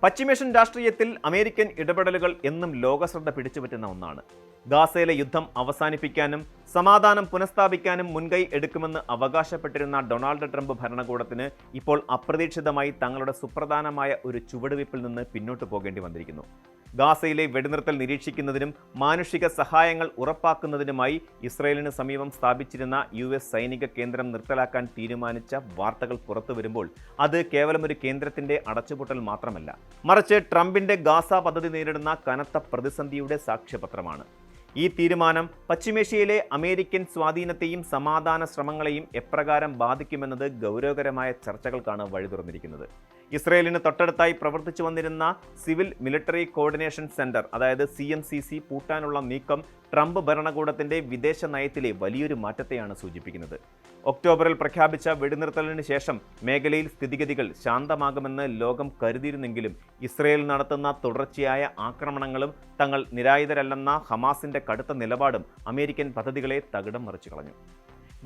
പശ്ചിമേഷ്യൻ രാഷ്ട്രീയത്തിൽ അമേരിക്കൻ ഇടപെടലുകൾ എന്നും ലോകശ്രദ്ധ പിടിച്ചുപറ്റുന്ന ഒന്നാണ്. ഗാസയിലെ യുദ്ധം അവസാനിപ്പിക്കാനും സമാധാനം പുനഃസ്ഥാപിക്കാനും മുൻകൈ എടുക്കുമെന്ന് അവകാശപ്പെട്ടിരുന്ന ഡൊണാൾഡ് ട്രംപ് ഭരണകൂടത്തിന് ഇപ്പോൾ അപ്രതീക്ഷിതമായി തങ്ങളുടെ സുപ്രധാനമായ ഒരു ചുവടുവയ്പിൽ നിന്ന് പിന്നോട്ട് പോകേണ്ടി വന്നിരിക്കുന്നു. ഗാസയിലെ വെടിനിർത്തൽ നിരീക്ഷിക്കുന്നതിനും മാനുഷിക സഹായങ്ങൾ ഉറപ്പാക്കുന്നതിനുമായി ഇസ്രയേലിന് സമീപം സ്ഥാപിച്ചിരുന്ന US സൈനിക കേന്ദ്രം നിർത്തലാക്കാൻ തീരുമാനിച്ച വാർത്തകൾ പുറത്തുവരുമ്പോൾ അത് കേവലം ഒരു കേന്ദ്രത്തിന്റെ അടച്ചുപൂട്ടൽ മാത്രമല്ല, മറിച്ച് ട്രംപിന്റെ ഗാസ പദ്ധതി നേരിടുന്ന കനത്ത പ്രതിസന്ധിയുടെ സാക്ഷ്യപത്രമാണ്. ഈ തീരുമാനം പശ്ചിമേഷ്യയിലെ അമേരിക്കൻ സ്വാധീനത്തെയും സമാധാന ശ്രമങ്ങളെയും എപ്രകാരം ബാധിക്കുമെന്നത് ഗൗരവകരമായ ചർച്ചകൾക്കാണ് വഴി തുറന്നിരിക്കുന്നത്. ഇസ്രയേലിന് തൊട്ടടുത്തായി പ്രവർത്തിച്ചു വന്നിരുന്ന സിവിൽ മിലിറ്ററി കോർഡിനേഷൻ സെന്റർ അതായത് CMCC പൂട്ടാനുള്ള നീക്കം ട്രംപ് ഭരണകൂടത്തിന്റെ വിദേശ നയത്തിലെ വലിയൊരു മാറ്റത്തെയാണ് സൂചിപ്പിക്കുന്നത്. ഒക്ടോബറിൽ പ്രഖ്യാപിച്ച വെടിനിർത്തലിന് ശേഷം മേഖലയിൽ സ്ഥിതിഗതികൾ ശാന്തമാകുമെന്ന് ലോകം കരുതിയിരുന്നെങ്കിലും ഇസ്രയേൽ നടത്തുന്ന തുടർച്ചയായ ആക്രമണങ്ങളും തങ്ങൾ നിരായുധരല്ലെന്ന ഹമാസിന്റെ കടുത്ത നിലപാടും അമേരിക്കൻ പദ്ധതികളെ തകിടം മറിച്ചു കളഞ്ഞു.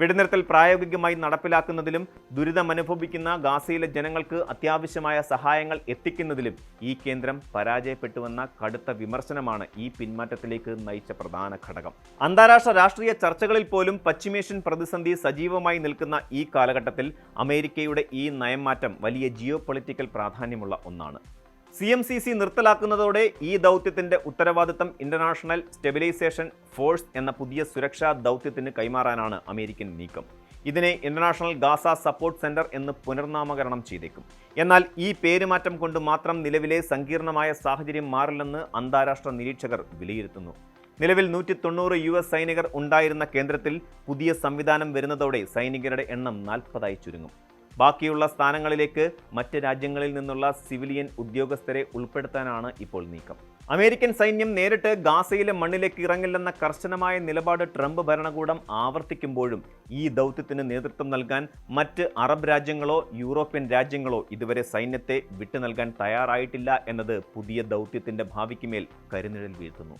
വെടിനിർത്തൽ പ്രായോഗികമായി നടപ്പിലാക്കുന്നതിലും ദുരിതമനുഭവിക്കുന്ന ഗാസയിലെ ജനങ്ങൾക്ക് അത്യാവശ്യമായ സഹായങ്ങൾ എത്തിക്കുന്നതിലും ഈ കേന്ദ്രം പരാജയപ്പെട്ടുവെന്ന കടുത്ത വിമർശനമാണ് ഈ പിന്മാറ്റത്തിലേക്ക് നയിച്ച പ്രധാന ഘടകം. അന്താരാഷ്ട്ര രാഷ്ട്രീയ ചർച്ചകളിൽ പോലും പശ്ചിമേഷ്യൻ പ്രതിസന്ധി സജീവമായി നിൽക്കുന്ന ഈ കാലഘട്ടത്തിൽ അമേരിക്കയുടെ ഈ നയംമാറ്റം വലിയ ജിയോ പൊളിറ്റിക്കൽ പ്രാധാന്യമുള്ള ഒന്നാണ്. CMCC നിർത്തലാക്കുന്നതോടെ ഈ ദൗത്യത്തിന്റെ ഉത്തരവാദിത്തം ഇന്റർനാഷണൽ സ്റ്റെബിലൈസേഷൻ ഫോഴ്സ് എന്ന പുതിയ സുരക്ഷാ ദൗത്യത്തിന് കൈമാറാനാണ് അമേരിക്കൻ നീക്കം. ഇതിനെ ഇന്റർനാഷണൽ ഗാസ സപ്പോർട്ട് സെന്റർ എന്ന് പുനർനാമകരണം ചെയ്തേക്കും. എന്നാൽ ഈ പേരുമാറ്റം കൊണ്ട് മാത്രം നിലവിലെ സങ്കീർണമായ സാഹചര്യം മാറില്ലെന്ന് അന്താരാഷ്ട്ര നിരീക്ഷകർ വിലയിരുത്തുന്നു. നിലവിൽ 190 US സൈനികർ ഉണ്ടായിരുന്ന കേന്ദ്രത്തിൽ പുതിയ സംവിധാനം വരുന്നതോടെ സൈനികരുടെ എണ്ണം 40ആയി ചുരുങ്ങും. ബാക്കിയുള്ള സ്ഥാനങ്ങളിലേക്ക് മറ്റ് രാജ്യങ്ങളിൽ നിന്നുള്ള സിവിലിയൻ ഉദ്യോഗസ്ഥരെ ഉൾപ്പെടുത്താനാണ് ഇപ്പോൾ നീക്കം. അമേരിക്കൻ സൈന്യം നേരിട്ട് ഗാസയിലെ മണ്ണിലേക്ക് ഇറങ്ങില്ലെന്ന കർശനമായ നിലപാട് ട്രംപ് ഭരണകൂടം ആവർത്തിക്കുമ്പോഴും ഈ ദൗത്യത്തിന് നേതൃത്വം നൽകാൻ മറ്റ് അറബ് രാജ്യങ്ങളോ യൂറോപ്യൻ രാജ്യങ്ങളോ ഇതുവരെ സൈന്യത്തെ വിട്ടു നൽകാൻ തയ്യാറായിട്ടില്ല എന്നത് പുതിയ ദൗത്യത്തിന്റെ ഭാവിക്ക് മേൽ കരിനിഴൽ വീഴ്ത്തുന്നു.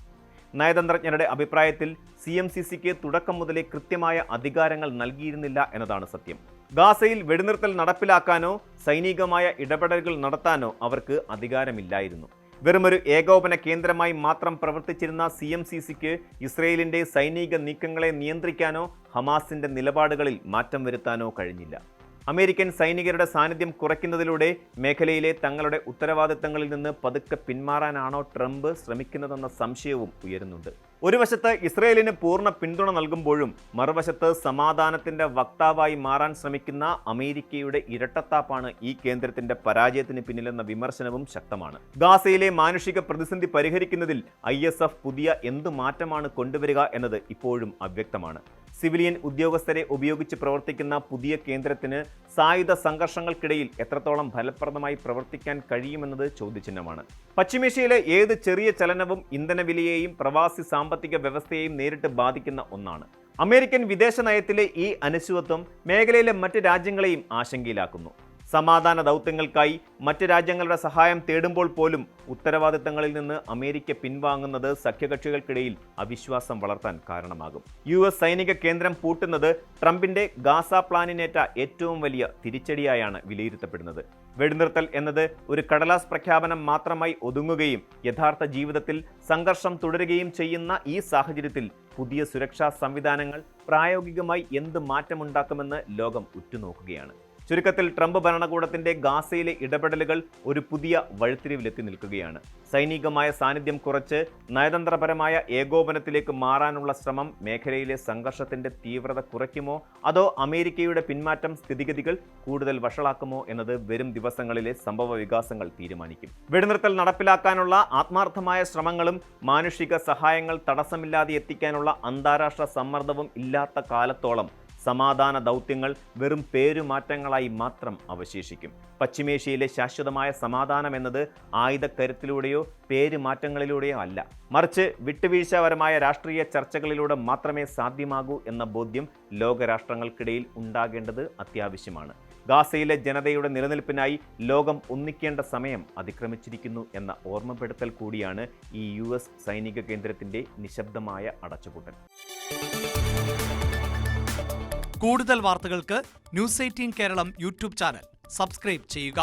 നയതന്ത്രജ്ഞരുടെ അഭിപ്രായത്തിൽ CMCCക്ക് തുടക്കം മുതലേ കൃത്യമായ അധികാരങ്ങൾ നൽകിയിരുന്നില്ല എന്നതാണ് സത്യം. ഗാസയിൽ വെടിനിർത്തൽ നടപ്പിലാക്കാനോ സൈനികമായ ഇടപെടലുകൾ നടത്താനോ അവർക്ക് അധികാരമില്ലായിരുന്നു. വെറുമൊരു ഏകോപന കേന്ദ്രമായി മാത്രം പ്രവർത്തിച്ചിരുന്ന CMCCക്ക് ഇസ്രയേലിന്റെ സൈനിക നീക്കങ്ങളെ നിയന്ത്രിക്കാനോ ഹമാസിന്റെ നിലപാടുകളിൽ മാറ്റം വരുത്താനോ കഴിഞ്ഞില്ല. അമേരിക്കൻ സൈനികരുടെ സാന്നിധ്യം കുറയ്ക്കുന്നതിലൂടെ മേഖലയിലെ തങ്ങളുടെ ഉത്തരവാദിത്തങ്ങളിൽ നിന്ന് പതുക്കെ പിന്മാറാനാണോ ട്രംപ് ശ്രമിക്കുന്നതെന്ന സംശയവും ഉയരുന്നുണ്ട്. ഒരു വശത്ത് ഇസ്രയേലിന് പൂർണ്ണ പിന്തുണ നൽകുമ്പോഴും മറുവശത്ത് സമാധാനത്തിന്റെ വക്താവായി മാറാൻ ശ്രമിക്കുന്ന അമേരിക്കയുടെ ഇരട്ടത്താപ്പാണ് ഈ കേന്ദ്രത്തിന്റെ പരാജയത്തിന് പിന്നിലെന്ന വിമർശനവും ശക്തമാണ്. ഗാസയിലെ മാനുഷിക പ്രതിസന്ധി പരിഹരിക്കുന്നതിൽ ISF പുതിയ എന്തു മാറ്റമാണ് കൊണ്ടുവരിക എന്നത് ഇപ്പോഴും അവ്യക്തമാണ്. സിവിലിയൻ ഉദ്യോഗസ്ഥരെ ഉപയോഗിച്ച് പ്രവർത്തിക്കുന്ന പുതിയ കേന്ദ്രത്തിന് സായുധ സംഘർഷങ്ങൾക്കിടയിൽ എത്രത്തോളം ഫലപ്രദമായി പ്രവർത്തിക്കാൻ കഴിയുമെന്നത് ചോദ്യചിഹ്നമാണ്. പശ്ചിമേഷ്യയിലെ ഏത് ചെറിയ ചലനവും ഇന്ധനവിലയെയും പ്രവാസി സാമ്പത്തിക വ്യവസ്ഥയെയും നേരിട്ട് ബാധിക്കുന്ന ഒന്നാണ്. അമേരിക്കൻ വിദേശ നയത്തിലെ ഈ അനിശ്ചിതത്വം മേഖലയിലെ മറ്റ് രാജ്യങ്ങളെയും ആശങ്കയിലാക്കുന്നു. സമാധാന ദൗത്യങ്ങൾക്കായി മറ്റ് രാജ്യങ്ങളുടെ സഹായം തേടുമ്പോൾ പോലും ഉത്തരവാദിത്തങ്ങളിൽ നിന്ന് അമേരിക്ക പിൻവാങ്ങുന്നത് സഖ്യകക്ഷികൾക്കിടയിൽ അവിശ്വാസം വളർത്താൻ കാരണമാകും. US സൈനിക കേന്ദ്രം പൂട്ടുന്നത് ട്രംപിന്റെ ഗാസ പ്ലാനിനേറ്റ ഏറ്റവും വലിയ തിരിച്ചടിയായാണ് വിലയിരുത്തപ്പെടുന്നത്. വെടിനിർത്തൽ എന്നത് ഒരു കടലാസ് പ്രഖ്യാപനം മാത്രമായി ഒതുങ്ങുകയും യഥാർത്ഥ ജീവിതത്തിൽ സംഘർഷം തുടരുകയും ചെയ്യുന്ന ഈ സാഹചര്യത്തിൽ പുതിയ സുരക്ഷാ സംവിധാനങ്ങൾ പ്രായോഗികമായി എന്ത് മാറ്റമുണ്ടാക്കുമെന്ന് ലോകം ഉറ്റുനോക്കുകയാണ്. ചുരുക്കത്തിൽ ട്രംപ് ഭരണകൂടത്തിന്റെ ഗാസയിലെ ഇടപെടലുകൾ ഒരു പുതിയ വഴിത്തിരിവിലെത്തി നിൽക്കുകയാണ്. സൈനികമായ സാന്നിധ്യം കുറച്ച് നയതന്ത്രപരമായ ഏകോപനത്തിലേക്ക് മാറാനുള്ള ശ്രമം മേഖലയിലെ സംഘർഷത്തിന്റെ തീവ്രത കുറയ്ക്കുമോ അതോ അമേരിക്കയുടെ പിന്മാറ്റം സ്ഥിതിഗതികൾ കൂടുതൽ വഷളാക്കുമോ എന്നത് വരും ദിവസങ്ങളിലെ സംഭവ വികാസങ്ങൾ തീരുമാനിക്കും. വെടിനിർത്തൽ നടപ്പിലാക്കാനുള്ള ആത്മാർത്ഥമായ ശ്രമങ്ങളും മാനുഷിക സഹായങ്ങൾ തടസ്സമില്ലാതെ എത്തിക്കാനുള്ള അന്താരാഷ്ട്ര സമ്മർദ്ദവും ഇല്ലാത്ത കാലത്തോളം സമാധാന ദൗത്യങ്ങൾ വെറും പേരുമാറ്റങ്ങളായി മാത്രം അവശേഷിക്കും. പശ്ചിമേഷ്യയിലെ ശാശ്വതമായ സമാധാനം എന്നത് ആയുധക്കരുത്തിലൂടെയോ പേരുമാറ്റങ്ങളിലൂടെയോ അല്ല, മറിച്ച് വിട്ടുവീഴ്ചപരമായ രാഷ്ട്രീയ ചർച്ചകളിലൂടെ മാത്രമേ സാധ്യമാകൂ എന്ന ബോധ്യം ലോകരാഷ്ട്രങ്ങൾക്കിടയിൽ ഉണ്ടാകേണ്ടത് അത്യാവശ്യമാണ്. ഗാസയിലെ ജനതയുടെ നിലനിൽപ്പിനായി ലോകം ഒന്നിക്കേണ്ട സമയം അതിക്രമിച്ചിരിക്കുന്നു എന്ന ഓർമ്മപ്പെടുത്തൽ കൂടിയാണ് ഈ US സൈനിക കേന്ദ്രത്തിന്റെ നിശബ്ദമായ അടച്ചുപൂട്ടൽ. കൂടുതൽ വാർത്തകൾക്ക് News 18 Keralam YouTube channel subscribe ചെയ്യുക.